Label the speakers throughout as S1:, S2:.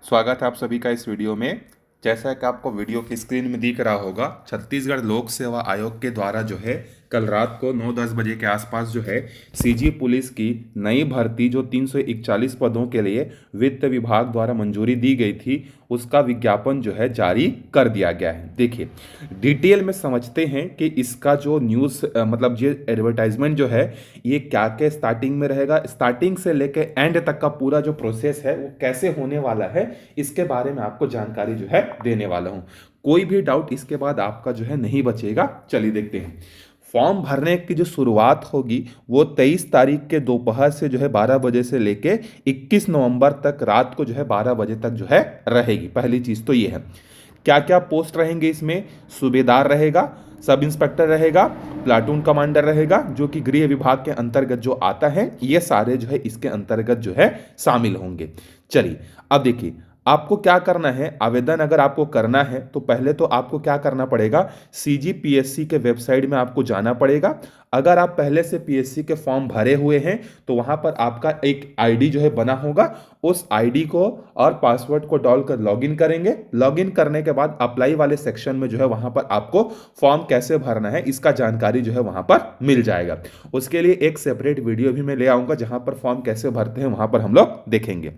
S1: स्वागत है आप सभी का इस वीडियो में। जैसा कि आपको वीडियो की स्क्रीन में दिख रहा होगा, छत्तीसगढ़ लोक सेवा आयोग के द्वारा जो है कल रात को 9-10 बजे के आसपास जो है सीजी पुलिस की नई भर्ती जो 341 पदों के लिए वित्त विभाग द्वारा मंजूरी दी गई थी, उसका विज्ञापन जो है जारी कर दिया गया है। देखिए, डिटेल में समझते हैं कि इसका जो न्यूज़ मतलब ये एडवर्टाइजमेंट जो है ये क्या क्या स्टार्टिंग में रहेगा, स्टार्टिंग से लेके एंड तक का पूरा जो प्रोसेस है वो कैसे होने वाला है, इसके बारे में आपको जानकारी जो है देने वाला हूँ। कोई भी डाउट इसके बाद आपका जो है नहीं बचेगा। चलिए देखते हैं। फॉर्म भरने की जो शुरुआत होगी वो 23 तारीख के दोपहर से जो है 12 बजे से लेके 21 नवंबर तक रात को जो है 12 बजे तक जो है रहेगी। पहली चीज़ तो ये है। क्या क्या पोस्ट रहेंगे इसमें? सूबेदार रहेगा, सब इंस्पेक्टर रहेगा, प्लाटून कमांडर रहेगा जो कि गृह विभाग के अंतर्गत जो आता है, ये सारे जो है इसके अंतर्गत जो है शामिल होंगे। चलिए अब देखिए, आपको क्या करना है। आवेदन अगर आपको करना है तो पहले तो आपको क्या करना पड़ेगा, सीजीपीएससी के वेबसाइट में आपको जाना पड़ेगा। अगर आप पहले से पीएससी के फॉर्म भरे हुए हैं तो वहां पर आपका एक आईडी जो है बना होगा, उस आईडी को और पासवर्ड को डालकर लॉगिन करेंगे। लॉगिन करने के बाद अप्लाई वाले सेक्शन में जो है वहां पर आपको फॉर्म कैसे भरना है इसका जानकारी जो है वहां पर मिल जाएगा। उसके लिए एक सेपरेट वीडियो भी मैं ले आऊंगा जहां पर फॉर्म कैसे भरते हैं वहां पर हम लोग देखेंगे।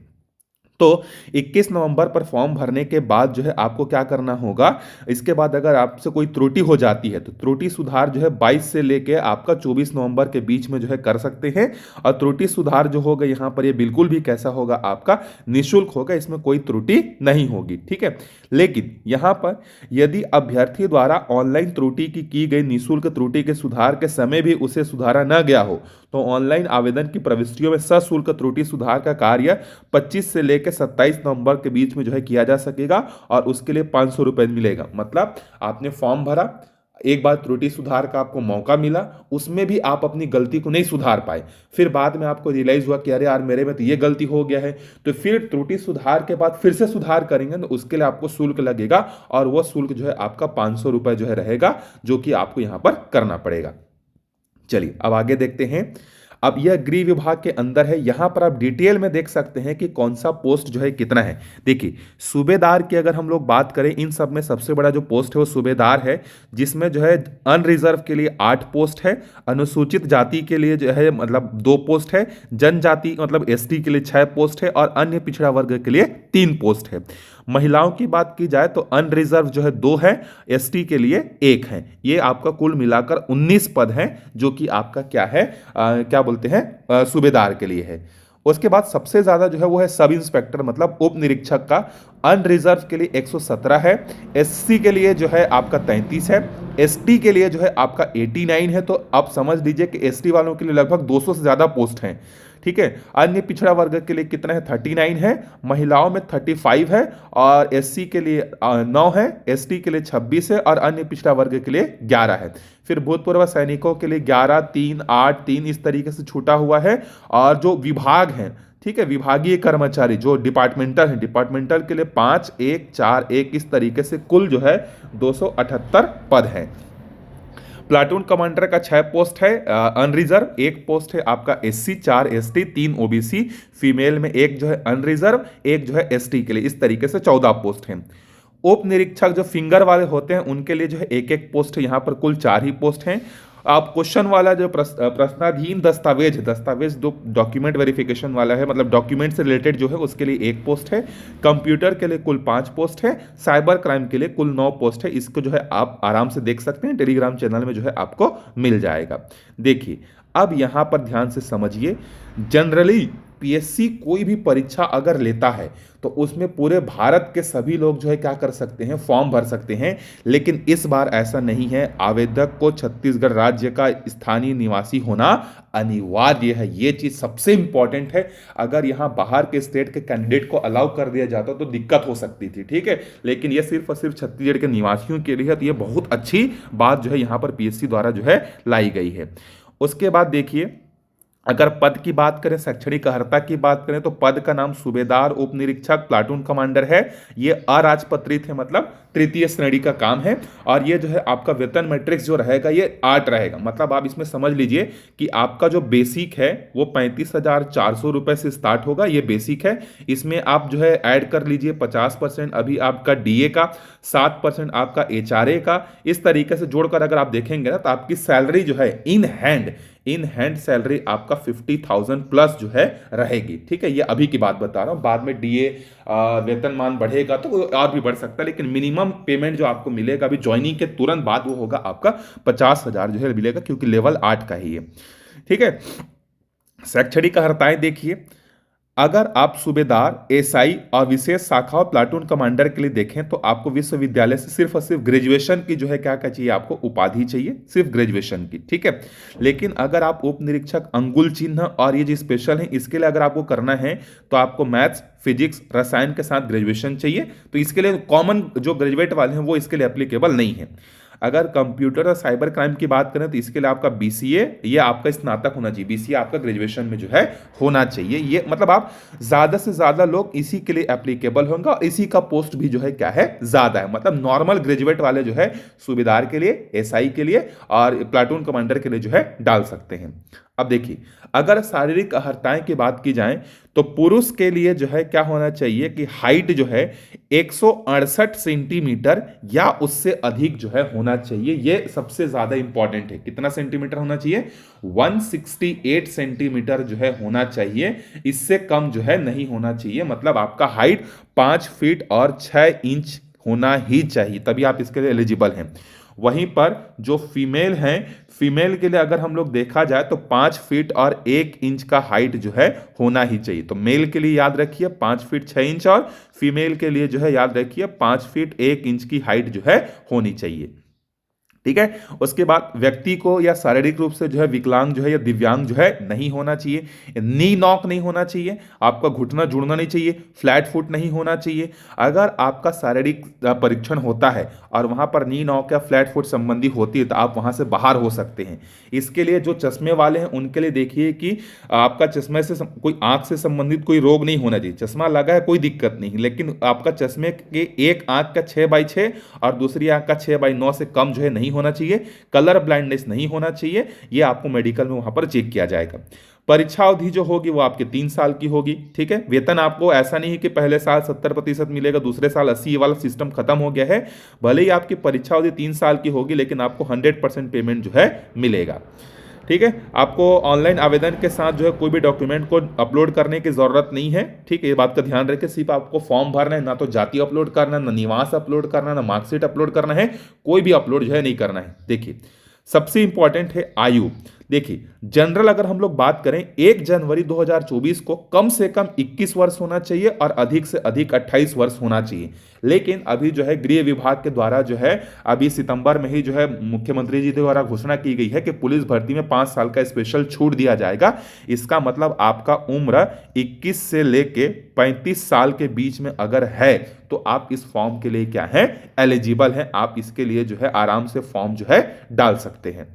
S1: तो 21 नवंबर पर फॉर्म भरने के बाद जो है आपको क्या करना होगा, इसके बाद अगर आपसे कोई त्रुटि हो जाती है तो त्रुटि सुधार जो है 22 से लेके आपका 24 नवंबर के बीच में जो है कर सकते हैं। और त्रुटि सुधार जो होगा यहाँ पर ये बिल्कुल भी कैसा होगा, आपका निःशुल्क होगा, इसमें कोई त्रुटि नहीं होगी। ठीक है, लेकिन यहाँ पर यदि अभ्यर्थी द्वारा ऑनलाइन त्रुटि की गई निःशुल्क त्रुटि के सुधार के समय भी उसे सुधारा न गया हो तो ऑनलाइन आवेदन की प्रविष्टियों में सशुल्क त्रुटि सुधार का कार्य 25 से लेकर 27 नवंबर के बीच में जो है किया जा सकेगा और उसके लिए 500 रुपये मिलेगा। मतलब आपने फॉर्म भरा, एक बार त्रुटि सुधार का आपको मौका मिला, उसमें भी आप अपनी गलती को नहीं सुधार पाए, फिर बाद में आपको रियलाइज हुआ कि अरे यार मेरे में तो ये गलती हो गया है, तो फिर त्रुटि सुधार के बाद फिर से सुधार करेंगे तो उसके लिए आपको शुल्क लगेगा और वह शुल्क जो है आपका 500 रुपये जो है रहेगा, जो कि आपको यहां पर करना पड़ेगा। चलिए अब आगे देखते हैं। अब यह गृह विभाग के अंदर है, यहां पर आप डिटेल में देख सकते हैं कि कौन सा पोस्ट जो है कितना है। देखिए, सूबेदार की अगर हम लोग बात करें, इन सब में सबसे बड़ा जो पोस्ट है वो सूबेदार है, जिसमें जो है अनरिजर्व के लिए 8 पोस्ट है, अनुसूचित जाति के लिए जो है मतलब 2 पोस्ट है, जनजाति मतलब एसटी के लिए 6 पोस्ट है और अन्य पिछड़ा वर्ग के लिए 3 पोस्ट है। महिलाओं की बात की जाए तो अनरिजर्व जो है 2 है, एसटी के लिए 1 है। ये आपका कुल मिलाकर 19 पद हैं जो कि आपका क्या है, क्या बोलते हैं, सूबेदार के लिए है। उसके बाद सबसे ज्यादा जो है वो है सब इंस्पेक्टर मतलब उप निरीक्षक का। अनरिजर्व के लिए 117 है, एससी के लिए जो है आपका 33 है, एसटी के लिए जो है आपका 89 है। तो आप समझ लीजिए कि एसटी वालों के लिए लगभग 200 से ज्यादा पोस्ट हैं। ठीक है, अन्य पिछड़ा वर्ग के लिए कितना है, 39 है, महिलाओं में 35 है और एससी के लिए 9 है, एसटी के लिए 26 है और अन्य पिछड़ा वर्ग के लिए 11 है। फिर भूतपूर्व सैनिकों के लिए 11, 3, 8, 3 इस तरीके से छूटा हुआ है। और जो विभाग हैं, ठीक है, विभागीय कर्मचारी जो डिपार्टमेंटल है, डिपार्टमेंटल के लिए 5, 1, 4, 1 इस तरीके से कुल जो है 278 पद हैं। प्लाटून कमांडर का 6 पोस्ट है, अनरिजर्व 1 पोस्ट है आपका एससी, 4 एसटी, 3 ओबीसी, फीमेल में 1 जो है अनरिजर्व, 1 जो है एसटी के लिए, इस तरीके से 14 पोस्ट हैं। उप निरीक्षक जो फिंगर वाले होते हैं उनके लिए जो है 1-1 पोस्ट है, यहाँ पर कुल 4 ही पोस्ट हैं। आप क्वेश्चन वाला जो प्रश्नाधीन दस्तावेज दस्तावेज दो डॉक्यूमेंट वेरिफिकेशन वाला है, मतलब डॉक्यूमेंट से रिलेटेड जो है उसके लिए 1 पोस्ट है। कंप्यूटर के लिए कुल 5 पोस्ट है। साइबर क्राइम के लिए कुल 9 पोस्ट है। इसको जो है आप आराम से देख सकते हैं, टेलीग्राम चैनल में जो है आपको मिल जाएगा। देखिए अब यहां पर ध्यान से समझिए, जनरली पीएससी कोई भी परीक्षा अगर लेता है तो उसमें पूरे भारत के सभी लोग जो है क्या कर सकते हैं, फॉर्म भर सकते हैं। लेकिन इस बार ऐसा नहीं है, आवेदक को छत्तीसगढ़ राज्य का स्थानीय निवासी होना अनिवार्य है। ये चीज सबसे इंपॉर्टेंट है। अगर यहां बाहर के स्टेट के कैंडिडेट को अलाउ कर दिया जाता तो दिक्कत हो सकती थी, ठीक है, लेकिन ये सिर्फ और सिर्फ छत्तीसगढ़ के निवासियों के लिए है। तो ये बहुत अच्छी बात जो है यहां पर पीएससी द्वारा जो है लाई गई है। उसके बाद देखिए, अगर पद की बात करें, शैक्षणिक अर्हता की बात करें, तो पद का नाम सूबेदार उप निरीक्षक प्लाटून कमांडर है। ये अराजपत्रित है, मतलब तृतीय श्रेणी का काम है। और ये जो है आपका वेतन मैट्रिक्स जो रहेगा ये 8 रहेगा। मतलब आप इसमें समझ लीजिए कि आपका जो बेसिक है वो 35,400 रुपये से स्टार्ट होगा, ये बेसिक है। इसमें आप जो है ऐड कर लीजिए 50% अभी आपका डीए का, 7% आपका एचआरए का। इस तरीके से जोड़कर अगर आप देखेंगे ना तो आपकी सैलरी जो है इन हैंड सैलरी आपका 50,000 प्लस जो है रहेगी। ठीक है, ये अभी की बात बता रहा हूँ। बाद में डीए वेतनमान बढ़ेगा तो और भी बढ़ सकता है, लेकिन मिनिमम पेमेंट जो आपको मिलेगा अभी ज्वाइनिंग के तुरंत बाद वो होगा आपका 50,000 जो है मिलेगा, क्योंकि लेवल 8 का ही है। ठीक है, शैक्षणिक अर्हताएं देखिए। अगर आप सूबेदार, एसआई और विशेष शाखा और प्लाटून कमांडर के लिए देखें तो आपको विश्वविद्यालय से सिर्फ और सिर्फ ग्रेजुएशन की जो है क्या क्या चाहिए, आपको उपाधि चाहिए, सिर्फ ग्रेजुएशन की। ठीक है, लेकिन अगर आप उप निरीक्षक अंगुल चिन्ह और ये जो स्पेशल है इसके लिए अगर आपको करना है तो आपको मैथ्स, फिजिक्स, रसायन के साथ ग्रेजुएशन चाहिए। तो इसके लिए कॉमन जो ग्रेजुएट वाले हैं वो इसके लिए एप्लीकेबल नहीं है। अगर कंप्यूटर और साइबर क्राइम की बात करें तो इसके लिए आपका बीसीए या आपका स्नातक होना चाहिए। बीसीए आपका ग्रेजुएशन में जो है होना चाहिए। ये मतलब आप ज़्यादा से ज़्यादा लोग इसी के लिए एप्लीकेबल होंगे और इसी का पोस्ट भी जो है क्या है, ज़्यादा है। मतलब नॉर्मल ग्रेजुएट वाले जो है सूबेदार के लिए, एसआई के लिए और प्लाटून कमांडर के लिए जो है डाल सकते हैं। अब देखिए, अगर शारीरिक अर्हताएं की बात की जाए तो पुरुष के लिए जो है क्या होना चाहिए कि हाइट जो है 168 सेंटीमीटर या उससे अधिक जो है होना चाहिए। ये सबसे ज्यादा इंपॉर्टेंट है। कितना सेंटीमीटर होना चाहिए? 168 सेंटीमीटर जो है होना चाहिए। इससे कम जो है नहीं होना चाहिए। मतलब आपका हाइट 5 फीट और 6 इंच होना ही चाहिए, तभी आप इसके लिए एलिजिबल हैं। वहीं पर जो फीमेल हैं, फीमेल के लिए अगर हम लोग देखा जाए तो 5 फीट और 1 इंच का हाइट जो है होना ही चाहिए। तो मेल के लिए याद रखिए 5 फीट 6 इंच और फीमेल के लिए जो है याद रखिए 5 फीट 1 इंच की हाइट जो है होनी चाहिए। ठीक है, उसके बाद व्यक्ति को या शारीरिक रूप से जो है विकलांग जो है या दिव्यांग जो है नहीं होना चाहिए। नी नॉक नहीं होना चाहिए, आपका घुटना जुड़ना नहीं चाहिए, फ्लैट फुट नहीं होना चाहिए। अगर आपका शारीरिक परीक्षण होता है और वहां पर नी नॉक या फ्लैट फुट संबंधी होती है तो आप वहां से बाहर हो सकते हैं। इसके लिए जो चश्मे वाले हैं उनके लिए देखिए कि आपका चश्मे से कोई आंख से संबंधित कोई रोग नहीं होना चाहिए। चश्मा लगा है कोई दिक्कत नहीं, लेकिन आपका चश्मे के एक आंख का 6/6 और दूसरी आंख का 6/9 से कम जो है नहीं होना चाहिए। कलर ब्लाइंडनेस नहीं होना चाहिए। ये आपको मेडिकल में वहां पर चेक किया जाएगा। परीक्षा अवधि जो होगी वो आपके 3 साल की होगी। ठीक है, वेतन आपको ऐसा नहीं है कि पहले साल 70% मिलेगा, दूसरे साल 80, वाला सिस्टम खत्म हो गया है। भले ही आपकी परीक्षा अवधि 3 साल की होगी लेकिन आपको 100% पेमेंट जो है मिलेगा। ठीक है, आपको ऑनलाइन आवेदन के साथ जो है कोई भी डॉक्यूमेंट को अपलोड करने की जरूरत नहीं है। ठीक है, ये बात का ध्यान रखें। सिर्फ आपको फॉर्म भरना है, ना तो जाति अपलोड करना, ना निवास अपलोड करना, ना मार्कशीट अपलोड करना है। कोई भी अपलोड जो है नहीं करना है। देखिए, सबसे इंपॉर्टेंट है आयु। देखिए, जनरल अगर हम लोग बात करें 1 जनवरी 2024 को कम से कम 21 वर्ष होना चाहिए और अधिक से अधिक 28 वर्ष होना चाहिए। लेकिन अभी जो है गृह विभाग के द्वारा जो है अभी सितंबर में ही जो है मुख्यमंत्री जी द्वारा घोषणा की गई है कि पुलिस भर्ती में 5 साल का स्पेशल छूट दिया जाएगा। इसका मतलब आपका उम्र 21 से लेके 35 साल के बीच में अगर है तो आप इस फॉर्म के लिए क्या है, एलिजिबल हैं। आप इसके लिए जो है आराम से फॉर्म जो है डाल सकते हैं।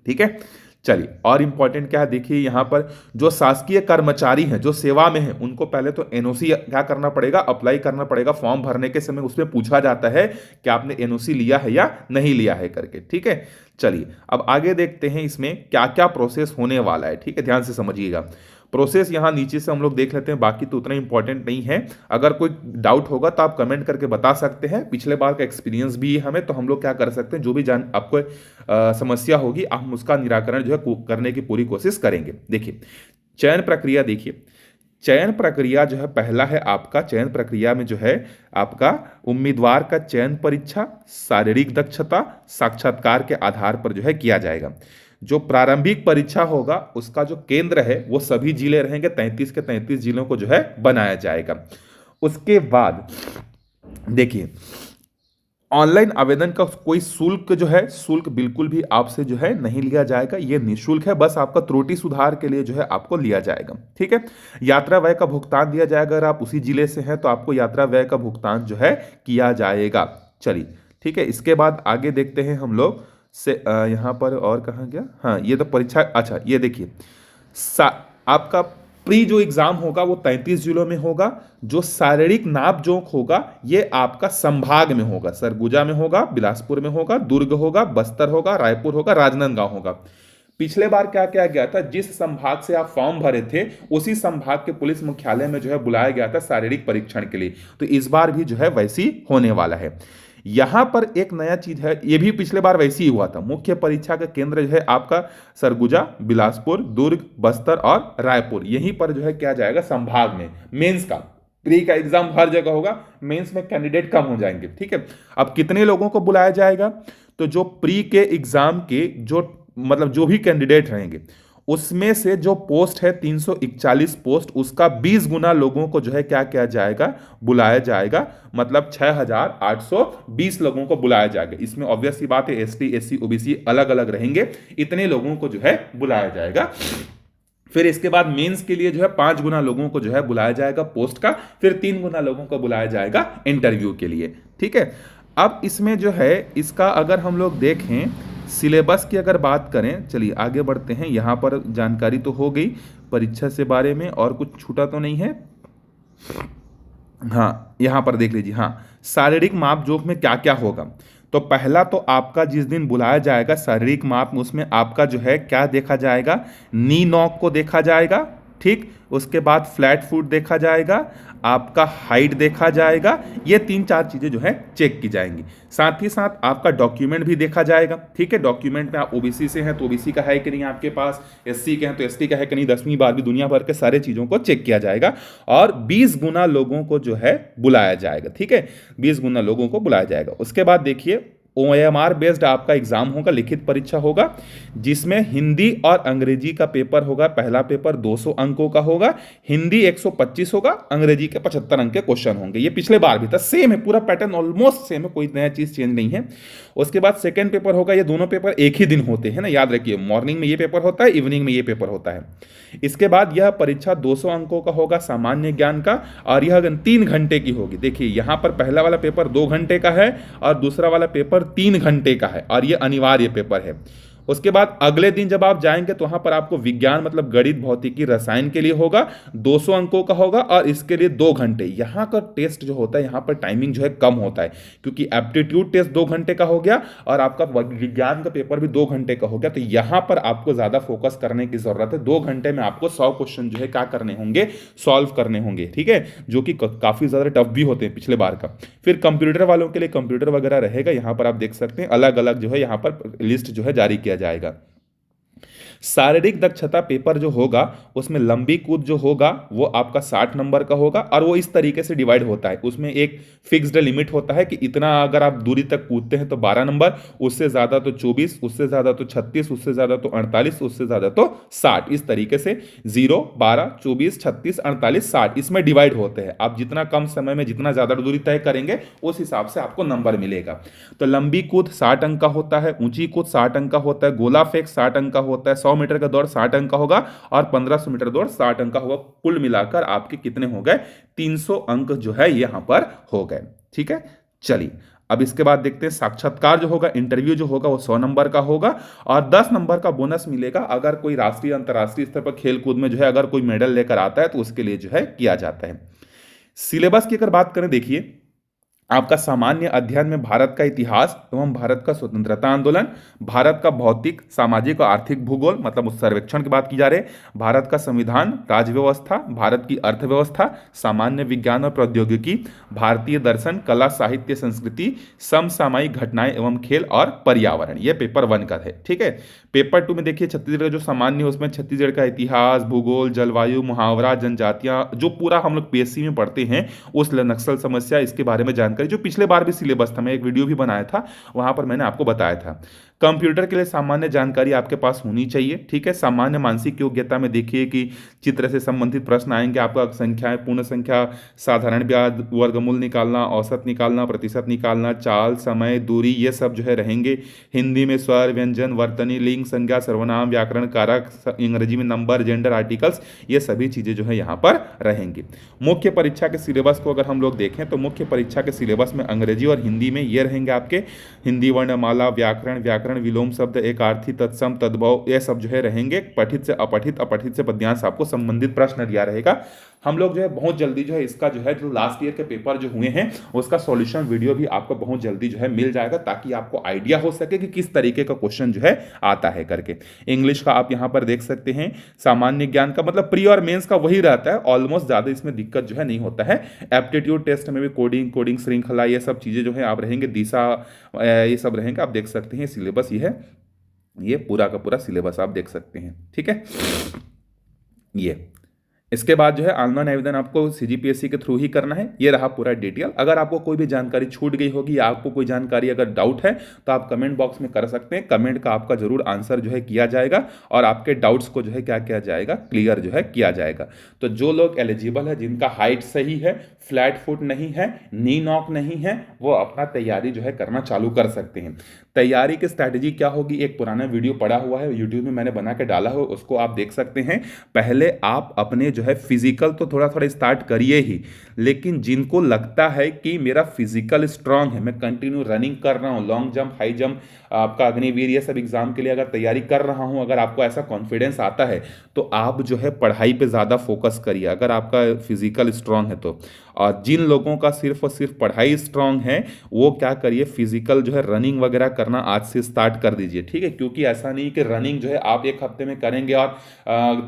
S1: ठीक है, चलिए, और इंपॉर्टेंट क्या है देखिए, यहां पर जो शासकीय कर्मचारी हैं जो सेवा में हैं उनको पहले तो एनओसी क्या करना पड़ेगा, अप्लाई करना पड़ेगा। फॉर्म भरने के समय उसमें पूछा जाता है कि आपने एनओसी लिया है या नहीं लिया है करके। ठीक है, चलिए अब आगे देखते हैं इसमें क्या क्या प्रोसेस होने वाला है। ठीक है, ध्यान से समझिएगा। प्रोसेस यहाँ नीचे से हम लोग देख लेते हैं, बाकी तो उतना इंपॉर्टेंट नहीं है। अगर कोई डाउट होगा तो आप कमेंट करके बता सकते हैं। पिछले बार का एक्सपीरियंस भी है हमें, तो हम लोग क्या कर सकते हैं, जो भी जान आपको समस्या होगी हम उसका निराकरण जो है करने की पूरी कोशिश करेंगे। देखिए, चयन प्रक्रिया देखिए। चयन प्रक्रिया जो है पहला है आपका, चयन प्रक्रिया में जो है आपका उम्मीदवार का चयन परीक्षा, शारीरिक दक्षता, साक्षात्कार के आधार पर जो है किया जाएगा। जो प्रारंभिक परीक्षा होगा उसका जो केंद्र है वो सभी जिले रहेंगे, 33 के 33 जिलों को जो है बनाया जाएगा। उसके बाद देखिए, ऑनलाइन आवेदन का कोई शुल्क जो है, शुल्क बिल्कुल भी आपसे जो है नहीं लिया जाएगा। ये निःशुल्क है, बस आपका त्रुटि सुधार के लिए जो है आपको लिया जाएगा। ठीक है, यात्रा व्यय का भुगतान दिया जाएगा। अगर आप उसी जिले से हैं तो आपको यात्रा व्यय का भुगतान जो है किया जाएगा। चलिए, ठीक है, इसके बाद आगे देखते हैं हम लोग से यहाँ पर और कहाँ गया, हाँ ये तो परीक्षा। अच्छा, ये देखिए, आपका प्री जो एग्जाम होगा वो 33 जिलों में होगा। जो शारीरिक नाप जोख होगा ये आपका संभाग में होगा, सरगुजा में होगा, बिलासपुर में होगा, दुर्ग होगा, बस्तर होगा, रायपुर होगा, राजनांदगांव होगा। पिछले बार क्या किया गया था, जिस संभाग से आप फॉर्म भरे थे उसी संभाग के पुलिस मुख्यालय में जो है बुलाया गया था शारीरिक परीक्षण के लिए, तो इस बार भी जो है वैसी होने वाला है। यहां पर एक नया चीज है, ये भी पिछले बार वैसे ही हुआ था। मुख्य परीक्षा का केंद्र जो है आपका सरगुजा, बिलासपुर, दुर्ग, बस्तर और रायपुर, यहीं पर जो है किया जाएगा संभाग में। मेंस का, प्री का एग्जाम हर जगह होगा, मेंस में कैंडिडेट कम हो जाएंगे, ठीक है। अब कितने लोगों को बुलाया जाएगा, तो जो प्री के एग्जाम के जो मतलब जो भी कैंडिडेट रहेंगे उसमें से जो पोस्ट है 341 पोस्ट, उसका 20 गुना लोगों को जो है क्या किया जाएगा, बुलाया जाएगा। मतलब 6820 लोगों को बुलाया जाएगा। इसमें ऑब्वियस सी बात है एसटी, एससी, ओबीसी अलग अलग रहेंगे, इतने लोगों को जो है बुलाया जाएगा। फिर इसके बाद मेंस के लिए जो है 5 गुना लोगों को जो है बुलाया जाएगा पोस्ट का, फिर 3 गुना लोगों को बुलाया जाएगा इंटरव्यू के लिए, ठीक है। अब इसमें जो है इसका अगर हम लोग देखें सिलेबस की अगर बात करें, चलिए आगे बढ़ते हैं। यहाँ पर जानकारी तो हो गई परीक्षा से बारे में, और कुछ छूटा तो नहीं है। हाँ, यहाँ पर देख लीजिए, हाँ शारीरिक माप जोख में क्या क्या होगा। तो पहला तो आपका जिस दिन बुलाया जाएगा शारीरिक माप में, उसमें आपका जो है क्या देखा जाएगा, नी नॉक को देखा जाएगा, ठीक। उसके बाद फ्लैट फुट देखा जाएगा, आपका हाइट देखा जाएगा, ये 3-4 चीजें जो है चेक की जाएंगी। साथ ही साथ आपका डॉक्यूमेंट भी देखा जाएगा, ठीक है। डॉक्यूमेंट में आप ओबीसी से हैं तो ओबीसी का है कि नहीं आपके पास, एससी के हैं तो एसटी का है कि नहीं, 10वीं 12वीं दुनिया भर के सारे चीजों को चेक किया जाएगा। और 20 गुना लोगों को जो है बुलाया जाएगा, ठीक है, 20 गुना लोगों को बुलाया जाएगा। उसके बाद देखिए OMR बेस्ड आपका एग्जाम होगा, लिखित परीक्षा होगा, जिसमें हिंदी और अंग्रेजी का पेपर होगा। पहला पेपर 200 अंकों का होगा, हिंदी 125 होगा, अंग्रेजी के 75 अंक के क्वेश्चन होंगे। ये पिछले बार भी था, सेम है, पूरा पैटर्न ऑलमोस्ट सेम है, कोई नया चीज चेंज नहीं है। उसके बाद सेकेंड पेपर होगा, ये दोनों पेपर एक ही दिन होते हैं ना, याद रखिए, मॉर्निंग में ये पेपर होता है, इवनिंग में ये पेपर होता है। इसके बाद यह परीक्षा 200 अंकों का होगा सामान्य ज्ञान का, और यह 3 घंटे की होगी। देखिए यहाँ पर पहला वाला पेपर 2 घंटे का है और दूसरा वाला पेपर 3 घंटे का है, और यह अनिवार्य पेपर है। उसके बाद अगले दिन जब आप जाएंगे तो वहां पर आपको विज्ञान मतलब गणित, भौतिकी, रसायन के लिए होगा, 200 अंकों का होगा, और इसके लिए 2 घंटे। यहाँ का टेस्ट जो होता है, यहाँ पर टाइमिंग जो है कम होता है, क्योंकि एप्टीट्यूड टेस्ट 2 घंटे का हो गया और आपका विज्ञान का पेपर भी 2 घंटे का हो गया। तो यहाँ पर आपको ज्यादा फोकस करने की जरूरत है। 2 घंटे में आपको 100 क्वेश्चन जो है क्या करने होंगे, सॉल्व करने होंगे, ठीक है, जो कि काफी ज्यादा टफ भी होते हैं पिछले बार का। फिर कंप्यूटर वालों के लिए कंप्यूटर वगैरह रहेगा, यहाँ पर आप देख सकते हैं अलग अलग जो है यहाँ पर लिस्ट जो है जारी किया जाएगा। शारीरिक दक्षता पेपर जो होगा उसमें लंबी कूद जो होगा वो आपका 60 नंबर का होगा, और वो इस तरीके से डिवाइड होता है। उसमें एक फिक्स्ड लिमिट होता है कि इतना अगर आप दूरी तक कूदते हैं तो 12 नंबर, उससे ज्यादा तो 24, उससे ज्यादा तो 36, उससे ज्यादा तो 48, उससे ज्यादा तो 60। इस तरीके से 0, 12, 24, 36, 48, 60 इसमें डिवाइड होते हैं। आप जितना कम समय में जितना ज्यादा दूरी तय करेंगे उस हिसाब से आपको नंबर मिलेगा। तो लंबी कूद 60 अंक का होता है, ऊंची कूद 60 अंक का होता है, गोला फेंक 60 अंक का होता है, 100 मीटर का दौड़ 60 अंक का होगा, और 1500 मीटर दौड़ 60 अंक का होगा। कुल मिलाकर आपके कितने हो गए, 300 अंक जो है यहां पर हो गए, ठीक है। चलिए अब इसके बाद देखते हैं साक्षात्कार जो होगा, इंटरव्यू जो होगा वो 100 नंबर का होगा, और 10 नंबर का बोनस मिलेगा अगर कोई राष्ट्रीय अंतर्राष्ट्रीय स्तर पर खेल कूद में जो है अगर कोई मेडल लेकर आता है तो उसके लिए जो है किया जाता है। सिलेबस की अगर बात करें, देखिए आपका सामान्य अध्ययन में भारत का इतिहास एवं भारत का स्वतंत्रता आंदोलन, भारत का भौतिक, सामाजिक और आर्थिक भूगोल मतलब उस सर्वेक्षण की बात की जा रही है, भारत का संविधान, राज्य व्यवस्था, भारत की अर्थव्यवस्था, सामान्य विज्ञान और प्रौद्योगिकी, भारतीय दर्शन, कला, साहित्य, संस्कृति, समसामयिक घटनाएं एवं खेल और पर्यावरण। यह पेपर 1 का है, ठीक है। पेपर 2 में देखिए छत्तीसगढ़ का जो सामान्य है उसमें छत्तीसगढ़ का इतिहास, भूगोल, जलवायु, मुहावरा, जनजातियां, जो पूरा हम लोग पीएससी में पढ़ते हैं, उस नक्सल समस्या, इसके बारे में जानकारी जो पिछले बार भी सिलेबस था, मैं एक वीडियो भी बनाया था, वहां पर मैंने आपको बताया था। कंप्यूटर के लिए सामान्य जानकारी आपके पास होनी चाहिए, ठीक है। सामान्य मानसिक योग्यता में देखिए कि चित्र से संबंधित प्रश्न आएंगे, आपका संख्याएं, पूर्ण संख्या, साधारण ब्याज, वर्गमूल निकालना, औसत निकालना, प्रतिशत निकालना, चाल, समय, दूरी, ये सब जो है रहेंगे। हिंदी में स्वर, व्यंजन, वर्तनी, लिंग, संज्ञा, सर्वनाम, व्याकरण, कारक, अंग्रेजी में नंबर, जेंडर, आर्टिकल्स, ये सभी चीजें जो है यहाँ पर रहेंगी। मुख्य परीक्षा के सिलेबस को अगर हम लोग देखें तो मुख्य परीक्षा के सिलेबस में अंग्रेजी और हिंदी में ये रहेंगे आपके हिंदी वर्णमाला, व्याकरण, व्याकरण विलोम शब्द, एक आर्थी, तत्सम, तद्भव, ये सब जो है रहेंगे। पठित से अपठित, अपठित से पद्यांश आपको संबंधित प्रश्न दिया रहेगा। हम लोग जो है बहुत जल्दी जो है इसका जो है जो लास्ट ईयर के पेपर जो हुए हैं उसका सॉल्यूशन वीडियो भी आपको बहुत जल्दी जो है मिल जाएगा, ताकि आपको आइडिया हो सके कि किस तरीके का क्वेश्चन जो है आता है करके। इंग्लिश का आप यहाँ पर देख सकते हैं, सामान्य ज्ञान का मतलब प्री और मेंस का वही रहता है, ऑलमोस्ट ज़्यादा इसमें दिक्कत जो है नहीं होता है। एप्टीट्यूड टेस्ट में भी कोडिंग श्रृंखला ये सब चीज़ें जो है आप रहेंगे, दिशा ये सब रहेंगे, आप देख सकते हैं। सिलेबस ये है, ये पूरा का पूरा सिलेबस आप देख सकते हैं, ठीक है। ये इसके बाद जो है ऑनलाइन आवेदन आपको सीजीपीएससी के थ्रू ही करना है। ये रहा पूरा डिटेल। अगर आपको कोई भी जानकारी छूट गई होगी या आपको कोई जानकारी अगर डाउट है तो आप कमेंट बॉक्स में कर सकते हैं। कमेंट का आपका जरूर आंसर जो है किया जाएगा और आपके डाउट्स को जो है क्या किया जाएगा, क्लियर जो है किया जाएगा। तो जो लोग एलिजिबल है, जिनका हाइट सही है, फ्लैट फुट नहीं है, नी नॉक नहीं है, वो अपना तैयारी जो है करना चालू कर सकते हैं। तैयारी की स्ट्रैटेजी क्या होगी, एक पुराना वीडियो पड़ा हुआ है यूट्यूब में, मैंने बना के डाला हो, उसको आप देख सकते हैं। पहले आप अपने जो है फिजिकल तो थोड़ा थोड़ा स्टार्ट करिए ही, लेकिन जिनको लगता है कि मेरा फिजिकल स्ट्रांग है, मैं कंटिन्यू रनिंग कर रहा हूँ, लॉन्ग जंप, हाई जंप, आपका अग्निवीर, ये सब एग्जाम के लिए अगर तैयारी कर रहा हूँ, अगर आपको ऐसा कॉन्फिडेंस आता है तो आप जो है पढ़ाई पे ज़्यादा फोकस करिए, अगर आपका फिजिकल स्ट्रांग है तो। और जिन लोगों का सिर्फ और सिर्फ पढ़ाई स्ट्रांग है वो क्या करिए, फिजिकल जो है रनिंग वगैरह करना आज से स्टार्ट कर दीजिए, ठीक है। क्योंकि ऐसा नहीं कि रनिंग जो है आप एक हफ्ते में करेंगे और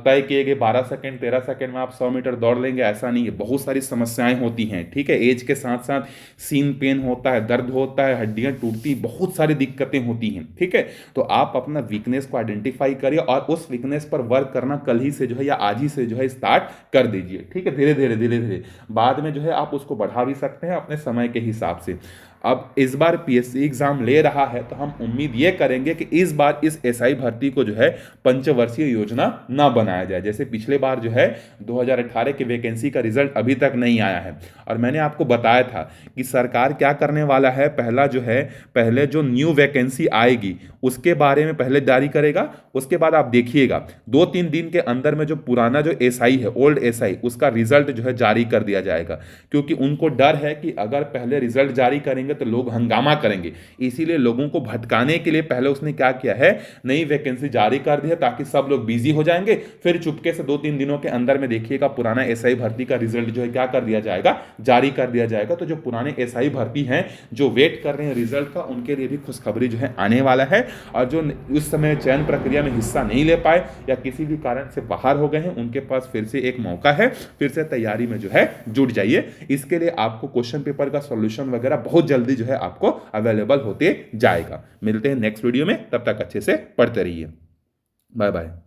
S1: तय किए गए 12 सेकंड 13 सेकंड में आप 100 मीटर दौड़ लेंगे, ऐसा नहीं है। बहुत सारी समस्याएं होती हैं, ठीक है। एज के साथ साथ सीन पेन होता है, दर्द होता है, हड्डियां टूटती, बहुत सारी दिक्कतें होती हैं, ठीक है। तो आप अपना वीकनेस को आइडेंटिफाई करिए और उस वीकनेस पर वर्क करना कल ही से जो है या आज ही से जो है स्टार्ट कर दीजिए, ठीक है। धीरे धीरे धीरे धीरे बाद में जो है आप उसको बढ़ा भी सकते हैं अपने समय के हिसाब से। अब इस बार पीएससी एग्जाम ले रहा है तो हम उम्मीद ये करेंगे कि इस बार इस एसआई भर्ती को जो है पंचवर्षीय योजना ना बनाया जाए। जैसे पिछले बार जो है 2018 की वैकेंसी का रिजल्ट अभी तक नहीं आया है और मैंने आपको बताया था कि सरकार क्या करने वाला है। पहला जो है, पहले जो न्यू वैकेंसी आएगी उसके बारे में पहले जारी करेगा, उसके बाद आप देखिएगा 2-3 दिन के अंदर में जो पुराना जो एसआई है, ओल्ड एसआई, उसका रिजल्ट जो है जारी कर दिया जाएगा। क्योंकि उनको डर है कि अगर पहले रिजल्ट जारी करेंगे तो लोग हंगामा करेंगे, इसीलिए लोगों को भटकाने के लिए पहले उसने क्या किया है, नई वैकेंसी जारी कर दी है ताकि सब लोग बिजी हो जाएंगे। फिर चुपके से 2-3 दिनों के अंदर में देखिएगा पुराना एसआई भर्ती का रिजल्ट जो है क्या कर दिया जाएगा, जारी कर दिया जाएगा। तो जो पुराने एसआई भर्ती हैं, जो वेट कर रहे हैं रिजल्ट का, उनके लिए भी खुशखबरी जो है आने वाला है। और जो उस समय चयन प्रक्रिया में हिस्सा नहीं ले पाए या किसी भी कारण से बाहर हो गए हैं, उनके पास फिर से एक मौका है, फिर से तैयारी में जो है जुट जाइए। इसके लिए आपको क्वेश्चन पेपर का सॉल्यूशन वगैरह बहुत जल्दी जो है आपको अवेलेबल होते जाएगा। मिलते हैं नेक्स्ट वीडियो में, तब तक अच्छे से पढ़ते रहिए। Bye bye.